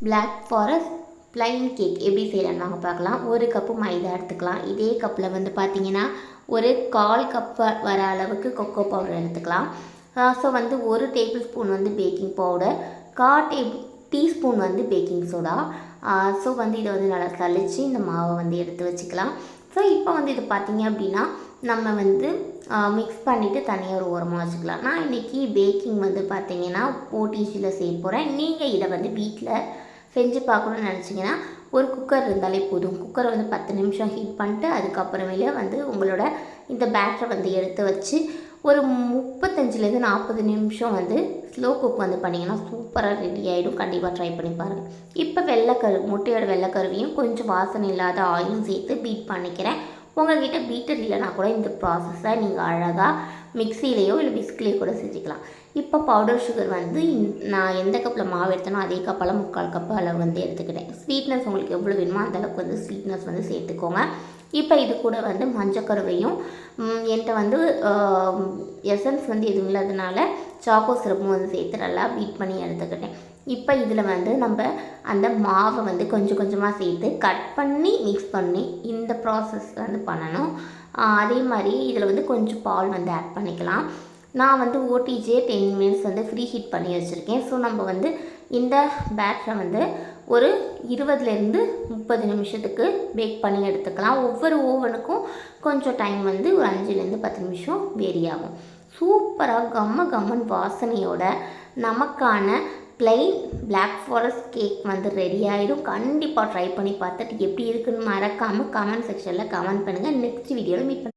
Black forest plain cake எப்படி செய்யலான்னு வாங்க பார்க்கலாம். ஒரு கப்பு மைதா எடுத்துக்கலாம். இதே கப்பில் வந்து பார்த்திங்கன்னா ஒரு 1/4 கப் வர அளவுக்கு கொக்கோ பவுடர் எடுத்துக்கலாம். ஸோ வந்து 1 டேபிள் ஸ்பூன் வந்து பேக்கிங் பவுடர், 1/4 டீஸ்பூன் வந்து பேக்கிங் சோடா. ஸோ வந்து இதை வந்து நல்லா சளிச்சு இந்த மாவை வந்து எடுத்து வச்சுக்கலாம். ஸோ இப்போ வந்து இது பார்த்திங்க அப்படின்னா நம்ம வந்து மிக்ஸ் பண்ணிவிட்டு தனியாக ஒரு ஓரமாக வச்சுக்கலாம். நான் இன்றைக்கி பேக்கிங் வந்து பார்த்திங்கன்னா ஓடிஜியில் செய்ய போகிறேன். நீங்கள் இதை வந்து வீட்டில் செஞ்சு பார்க்கணுன்னு நினச்சிங்கன்னா ஒரு குக்கர் இருந்தாலே போதும். குக்கரை வந்து 10 நிமிஷம் ஹீட் பண்ணிட்டு அதுக்கப்புறமேலே வந்து உங்களோட இந்த பேட்டரை வந்து எடுத்து வச்சு ஒரு 35லேருந்து 40 நிமிஷம் வந்து ஸ்லோ குக் வந்து பண்ணிங்கன்னா சூப்பராக ரெடி ஆகிடும். கண்டிப்பாக ட்ரை பண்ணி பாருங்கள். இப்போ முட்டையோட வெள்ளைக்கருவையும் கொஞ்சம் வாசனை இல்லாத ஆயிலும் சேர்த்து பீட் பண்ணிக்கிறேன். உங்கள்கிட்ட பீட்டர் இல்லைனா கூட இந்த ப்ராசஸை நீங்கள் அழகாக மிக்சிலேயோ இல்லை விஸ்க்லேயோ கூட செஞ்சுக்கலாம். இப்போ பவுடர் சுகர் வந்து நான் எந்த கப்பில் மாவு எடுத்தனோ அதே கப்பால் 3/4 கப்பு அளவு வந்து எடுத்துக்கிட்டேன். ஸ்வீட்னஸ் உங்களுக்கு எவ்வளோ வேணுமோ அந்தளவுக்கு வந்து ஸ்வீட்னஸ் வந்து சேர்த்துக்கோங்க. இப்போ இது கூட வந்து மஞ்சக்கருவையும் என்கிட்ட வந்து எசன்ஸ் வந்து எதுவும் இல்லாததுனால சாக்கோ சிரப்பும் வந்து சேர்த்து நல்லா பீட் பண்ணி எடுத்துக்கிட்டேன். இப்போ இதில் வந்து நம்ம அந்த மாவை வந்து கொஞ்சம் கொஞ்சமாக சேர்த்து கட் பண்ணி மிக்ஸ் பண்ணி இந்த ப்ராசஸ் வந்து பண்ணணும். அதே மாதிரி இதில் வந்து கொஞ்சம் பால் வந்து ஆட் பண்ணிக்கலாம். நான் வந்து ஓடிஜியே 10 மினிட்ஸ் வந்து ஃப்ரீ ஹீட் பண்ணி வச்சுருக்கேன். ஸோ நம்ம வந்து இந்த பேட்டரை வந்து ஒரு 20லேருந்து 30 நிமிஷத்துக்கு பேக் பண்ணி எடுத்துக்கலாம். ஒவ்வொரு ஓவனுக்கும் கொஞ்சம் டைம் வந்து ஒரு 5லேருந்து 10 நிமிஷம் வேரி ஆகும். சூப்பராக கம்மன் வாசனையோட நமக்கான ப்ளைன் பிளாக் ஃபாரஸ்ட் கேக் வந்து ரெடி ஆகிடும். கண்டிப்பாக ட்ரை பண்ணி பார்த்துட்டு எப்படி இருக்குன்னு மறக்காமல் கமெண்ட் செக்ஷனில் கமெண்ட் பண்ணுங்கள். நெக்ஸ்ட் வீடியோவில் மீட்